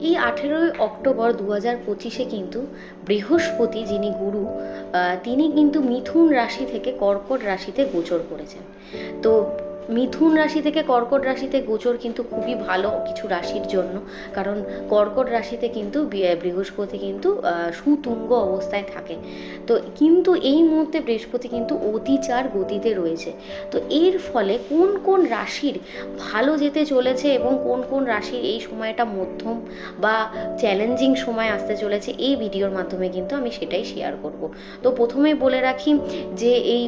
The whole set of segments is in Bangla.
এই 18ই অক্টোবর 2025-এ কিন্তু বৃহস্পতি, যিনি গুরু, তিনি কিন্তু মিথুন রাশি থেকে কর্কট রাশিতে গোচর করেছেন। তো মিথুন রাশি থেকে কর্কট রাশিতে গোচর কিন্তু খুবই ভালো কিছু রাশির জন্য, কারণ কর্কট রাশিতে কিন্তু বৃহস্পতি কিন্তু সুতুঙ্গ অবস্থায় থাকে। তো কিন্তু এই মুহূর্তে বৃহস্পতি কিন্তু অতিচার গতিতে রয়েছে। তো এর ফলে কোন কোন রাশির ভালো যেতে চলেছে এবং কোন কোন রাশির এই সময়টা মধ্যম বা চ্যালেঞ্জিং সময় আসতে চলেছে, এই ভিডিওর মাধ্যমে কিন্তু আমি সেটাই শেয়ার করব। তো প্রথমেই বলে রাখি যে এই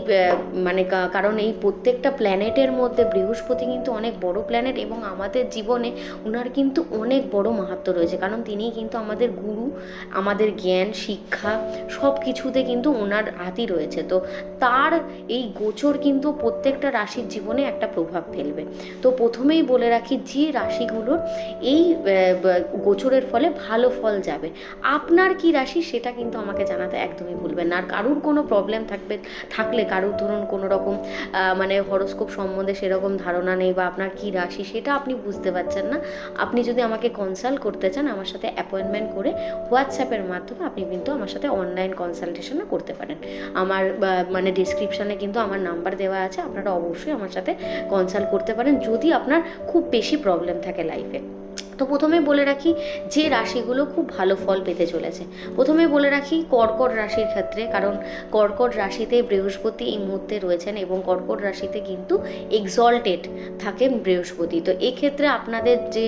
মানে কারণ এই প্রত্যেকটা প্ল্যানেটের মধ্যে বৃহস্পতি কিন্তু অনেক বড় প্ল্যানেট এবং আমাদের জীবনে ওনার কিন্তু অনেক বড় মাহাত্ম্য রয়েছে, কারণ তিনিই কিন্তু আমাদের গুরু, আমাদের জ্ঞান শিক্ষা সব কিছুতে কিন্তু ওনার হাতই রয়েছে। তো তার এই গোচর কিন্তু প্রত্যেকটা রাশির জীবনে একটা প্রভাব ফেলবে। তো প্রথমেই বলে রাখি যে রাশিগুলোর এই গোচরের ফলে ভালো ফল যাবে, আপনার কি রাশি সেটা কিন্তু আমাকে জানাতে একদমই ভুলবেন না। আর কারুর কোনো প্রবলেম থাকলে কারুর ধরুন কোনো রকম মানে হরোস্কোপ সম্বন্ধে সেরকম ধারণা নেই বা আপনার কি রাশি সেটা আপনি বুঝতে পারছেন না, আপনি যদি আমাকে কনসাল্ট করতে চান আমার সাথে অ্যাপয়েন্টমেন্ট করে হোয়াটসঅ্যাপের মাধ্যমে আপনি কিন্তু আমার সাথে অনলাইন কনসালটেশনও করতে পারেন। আমার মানে ডিসক্রিপশানে কিন্তু আমার নাম্বার দেওয়া আছে, আপনারা অবশ্যই আমার সাথে কনসাল্ট করতে পারেন যদি আপনার খুব বেশি প্রবলেম থাকে লাইফে। তো প্রথমে বলে রাখি যে রাশিগুলো খুব ভালো ফল পেতে চলেছে। প্রথমে বলে রাখি কর্কট রাশির ক্ষেত্রে, কারণ কর্কট রাশিতে বৃহস্পতি এই মুহূর্তে রয়েছেন এবং কর্কট রাশিতে কিন্তু এক্সল্টেড থাকেন বৃহস্পতি। তো এক্ষেত্রে আপনাদের যে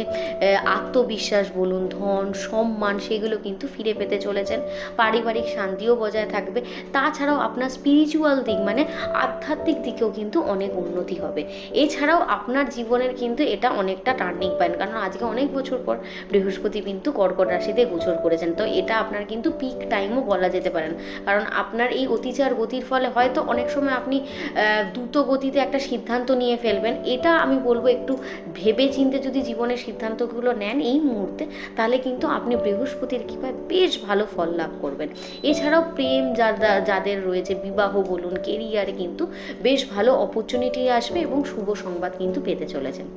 আত্মবিশ্বাস বলুন, ধন সম্মান সেগুলো কিন্তু ফিরে পেতে চলেছেন, পারিবারিক শান্তিও বজায় থাকবে। তাছাড়াও আপনার স্পিরিচুয়াল দিক মানে আধ্যাত্মিক দিকেও কিন্তু অনেক উন্নতি হবে। এছাড়াও আপনার জীবনের কিন্তু এটা অনেকটা টার্নিং পয়েন্ট, কারণ আজকে অনেক বছর পর বৃহস্পতি কিন্তু কর্কট রাশিতে গোচর করেছেন। তো এটা আপনার কিন্তু পিক টাইমও বলা যেতে পারেন, কারণ আপনার এই অতিচার গতির ফলে হয়তো অনেক সময় আপনি দ্রুত গতিতে একটা সিদ্ধান্ত নিয়ে ফেলবেন। এটা আমি বলবো একটু ভেবে চিন্তে যদি জীবনের সিদ্ধান্তগুলো নেন এই মুহূর্তে, তাহলে কিন্তু আপনি বৃহস্পতির কৃপায় বেশ ভালো ফল লাভ করবেন। এছাড়াও প্রেম যাদের রয়েছে, বিবাহ বলুন, কেরিয়ারে কিন্তু বেশ ভালো অপরচুনিটি আসবে এবং শুভ সংবাদ কিন্তু পেতে চলেছেন।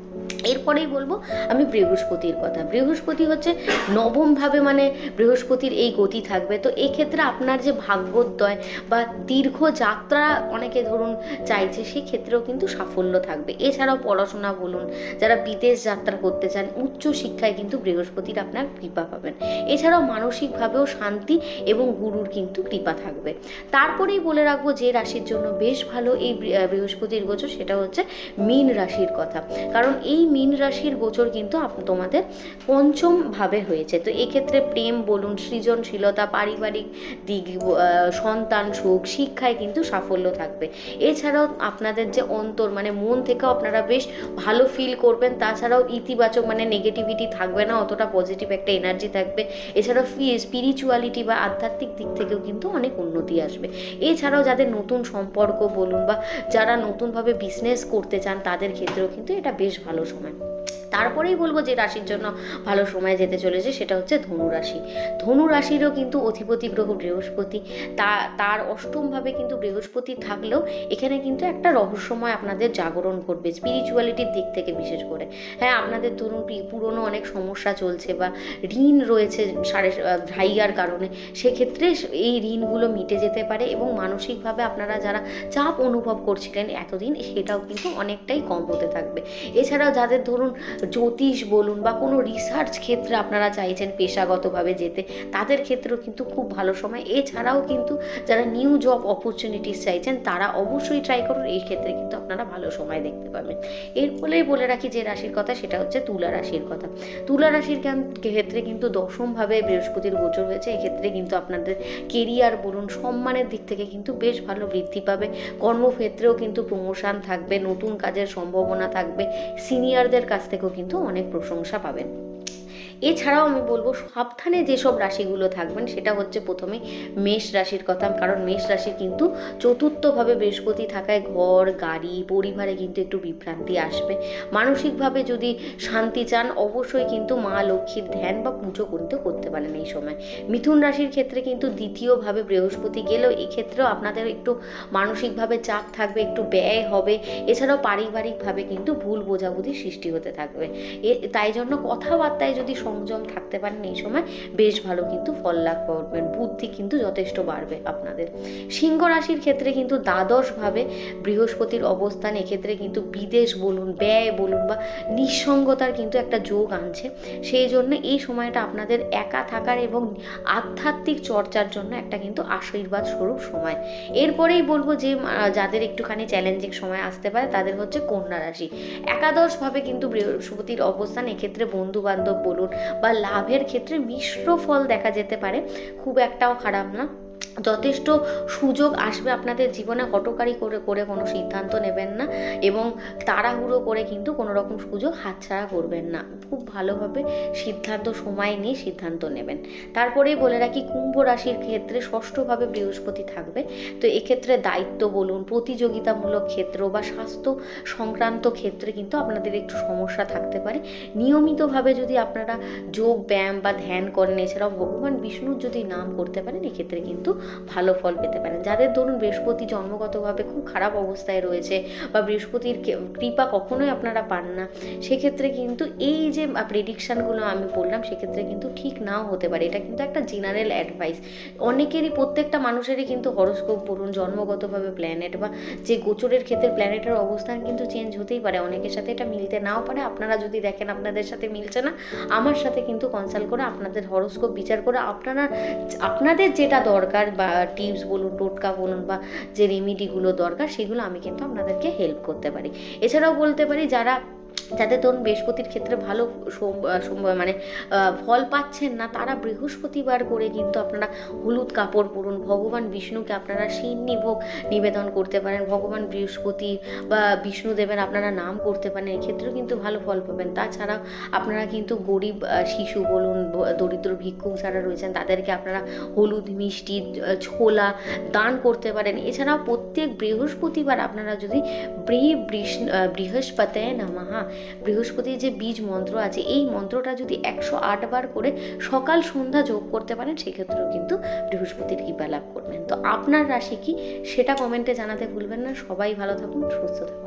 এরপরেই বলবো আমি বৃহস্পতির কথা। বৃহস্পতি হচ্ছে নবমভাবে, মানে বৃহস্পতির এই গতি থাকবে। তো এক্ষেত্রে আপনার যে ভাগ্যোদয় বা দীর্ঘ যাত্রা অনেকে ধরুন চাইছে, সেক্ষেত্রেও কিন্তু সাফল্য থাকবে। এছাড়াও পড়াশোনা বলুন, যারা বিদেশ যাত্রা করতে চান, উচ্চ শিক্ষায় কিন্তু বৃহস্পতির আপনার কৃপা পাবেন। এছাড়াও মানসিকভাবেও শান্তি এবং গুরুর কিন্তু কৃপা থাকবে। তারপরেই বলে রাখবো যে রাশির জন্য বেশ ভালো এই বৃহস্পতির গোচর, সেটা হচ্ছে মীন রাশির কথা। কারণ এই মীন রাশির গোচর কিন্তু তোমাদের পঞ্চম ভাবে হয়েছে। তো এক্ষেত্রে প্রেম বলুন, সৃজনশীলতা, পারিবারিক দিক, সন্তান সুখ, শিক্ষায় কিন্তু সাফল্য থাকবে। এছাড়াও আপনাদের যে অন্তর মানে মন থেকেও আপনারা বেশ ভালো ফিল করবেন। তাছাড়াও ইতিবাচক মানে নেগেটিভিটি থাকবে না, অতটা পজিটিভ একটা এনার্জি থাকবে। এছাড়াও স্পিরিচুয়ালিটি বা আধ্যাত্মিক দিক থেকেও কিন্তু অনেক উন্নতি আসবে। এছাড়াও যাদের নতুন সম্পর্ক বলুন বা যারা নতুনভাবে বিজনেস করতে চান তাদের ক্ষেত্রেও কিন্তু এটা বেশ ভালো সময়। তারপরেই বলবো যে রাশির জন্য ভালো সময় যেতে চলেছে সেটা হচ্ছে ধনুরাশি। ধনুরাশিরও কিন্তু অধিপতি গ্রহ বৃহস্পতি, তার অষ্টমভাবে কিন্তু বৃহস্পতি থাকলেও এখানে কিন্তু একটা রহস্যময় আপনাদের জাগরণ ঘটবে স্পিরিচুয়ালিটির দিক থেকে বিশেষ করে। হ্যাঁ, আপনাদের ধরুন পুরনো অনেক সমস্যা চলছে বা ঋণ রয়েছে ভাইয়ার কারণে, সেক্ষেত্রে এই ঋণগুলো মিটে যেতে পারে এবং মানসিকভাবে আপনারা যারা চাপ অনুভব করছিলেন এতদিন সেটাও কিন্তু অনেকটাই কম হতে থাকবে। এছাড়াও যাদের ধরুন জ্যোতিষ বলুন বা কোনো রিসার্চ ক্ষেত্রে আপনারা চাইছেন পেশাগতভাবে যেতে, তাদের ক্ষেত্রেও কিন্তু খুব ভালো সময়। এছাড়াও কিন্তু যারা নিউ জব অপরচুনিটিস চাইছেন তারা অবশ্যই ট্রাই করুন, এই ক্ষেত্রে কিন্তু আপনারা ভালো সময় দেখতে পাবেন। এর ফলেই বলে রাখি যে রাশির কথা সেটা হচ্ছে তুলা রাশির কথা। তুলা রাশির ক্ষেত্রে কিন্তু দশমভাবে বৃহস্পতির গোচর হয়েছে। এক্ষেত্রে কিন্তু আপনাদের কেরিয়ার বলুন, সম্মানের দিক থেকে কিন্তু বেশ ভালো বৃদ্ধি পাবে। কর্মক্ষেত্রেও কিন্তু প্রমোশন থাকবে, নতুন কাজের সম্ভাবনা থাকবে, সিনিয়রদের কাছ থেকেও কিন্তু অনেক প্রশংসা পাবেন। এছাড়াও আমি বলবো সাবধানে যেসব রাশিগুলো থাকবেন সেটা হচ্ছে প্রথমে মেষ রাশির কথা, কারণ মেষ রাশির কিন্তু চতুর্থভাবে বৃহস্পতি থাকায় ঘর, গাড়ি, পরিবারে কিন্তু একটু বিভ্রান্তি আসবে। মানসিকভাবে যদি শান্তি চান অবশ্যই কিন্তু মা লক্ষ্মীর ধ্যান বা পুজো করতে পারেন এই সময়। মিথুন রাশির ক্ষেত্রে কিন্তু দ্বিতীয়ভাবে বৃহস্পতি গেলেও এক্ষেত্রেও আপনাদের একটু মানসিকভাবে চাপ থাকবে, একটু ব্যয় হবে। এছাড়াও পারিবারিকভাবে কিন্তু ভুল বোঝাবুঝি সৃষ্টি হতে থাকবে। তাই জন্য কথাবার্তায় যদি সংযম থাকতে পারেন এই সময় বেশ ভালো কিন্তু ফল লাভ করবেন, বুদ্ধি কিন্তু যথেষ্ট বাড়বে আপনাদের। সিংহ রাশির ক্ষেত্রে কিন্তু দ্বাদশভাবে বৃহস্পতির অবস্থান এক্ষেত্রে কিন্তু বিদেশ বলুন, ব্যয় বলুন বা নিঃসঙ্গতার কিন্তু একটা যোগ আনছে। সেই জন্য এই সময়টা আপনাদের একা থাকার এবং আধ্যাত্মিক চর্চার জন্য একটা কিন্তু আশীর্বাদ স্বরূপ সময়। এরপরেই বলবো যে যাদের একটুখানি চ্যালেঞ্জিং সময় আসতে পারে তাদের হচ্ছে কন্যা রাশি। একাদশভাবে কিন্তু বৃহস্পতির অবস্থান এক্ষেত্রে বন্ধু বান্ধব বলুন বা লাভের ক্ষেত্রে মিশ্র ফল দেখা যেতে পারে, খুব একটাও খারাপ না। যথেষ্ট সুযোগ আসবে আপনাদের জীবনে, হঠকারি করে করে কোনো সিদ্ধান্ত নেবেন না এবং তাড়াহুড়ো করে কিন্তু কোনো রকম সুযোগ হাতছাড়া করবেন না, খুব ভালোভাবে সিদ্ধান্ত সময় নিয়ে সিদ্ধান্ত নেবেন। তারপরেই বলে রাখি কুম্ভ রাশির ক্ষেত্রে ষষ্ঠভাবে বৃহস্পতি থাকবে। তো এক্ষেত্রে দায়িত্ব বলুন, প্রতিযোগিতামূলক ক্ষেত্র বা স্বাস্থ্য সংক্রান্ত ক্ষেত্রে কিন্তু আপনাদের একটু সমস্যা থাকতে পারে। নিয়মিতভাবে যদি আপনারা যোগ ব্যায়াম বা ধ্যান করেন, এছাড়াও ভগবান বিষ্ণুর যদি নাম করতে পারেন, এক্ষেত্রে কিন্তু ভালো ফল পেতে পারেন। যাদের ধরুন বৃহস্পতি জন্মগতভাবে খুব খারাপ অবস্থায় রয়েছে বা বৃহস্পতির কৃপা কখনোই আপনারা পান না, সেক্ষেত্রে কিন্তু এই যে প্রেডিকশানগুলো আমি বললাম সেক্ষেত্রে কিন্তু ঠিক নাও হতে পারে। এটা কিন্তু একটা জেনারেল অ্যাডভাইস। অনেকেরই, প্রত্যেকটা মানুষেরই কিন্তু হরোস্কোপ বলুন, জন্মগতভাবে প্ল্যানেট বা যে গোচরের ক্ষেত্রে প্ল্যানেটের অবস্থান কিন্তু চেঞ্জ হতেই পারে, অনেকের সাথে এটা মিলতে নাও পারে। আপনারা যদি দেখেন আপনাদের সাথে মিলছে না, আমার সাথে কিন্তু কনসাল্ট করে আপনাদের হরোস্কোপ বিচার করে আপনাদের যেটা দরকার বা টিপস বলুন, টোটকা বলুন বা যে রেমিডিগুলো দরকার সেগুলো আমি কিন্তু আপনাদেরকে হেল্প করতে পারি। এছাড়াও বলতে পারি যাদের ধরুন বৃহস্পতির ক্ষেত্রে ভালো মানে ফল পাচ্ছেন না, তারা বৃহস্পতিবার করে কিন্তু আপনারা হলুদ কাপড় পরুন, ভগবান বিষ্ণুকে আপনারা সিন্নি ভোগ নিবেদন করতে পারেন, ভগবান বৃহস্পতি বা বিষ্ণুদেবের আপনারা নাম করতে পারেন, এক্ষেত্রেও কিন্তু ভালো ফল পাবেন। তাছাড়া আপনারা কিন্তু গরিব শিশু বলুন, দরিদ্র ভিক্ষুক যারা রয়েছেন তাদেরকে আপনারা হলুদ, মিষ্টি, ছোলা দান করতে পারেন। এছাড়াও প্রত্যেক বৃহস্পতিবার আপনারা যদি বৃহস্পতে নমঃ বৃহস্পতির যে বীজ মন্ত্র আছে, এই মন্ত্রটা যদি 108 বার করে সকাল সন্ধ্যা যোগ করতে পারেন, সেক্ষেত্রেও কিন্তু বৃহস্পতির কৃপা লাভ করবেন। তো আপনার রাশি কি সেটা কমেন্টে জানাতে ভুলবেন না। সবাই ভালো থাকুন, সুস্থ থাকুন।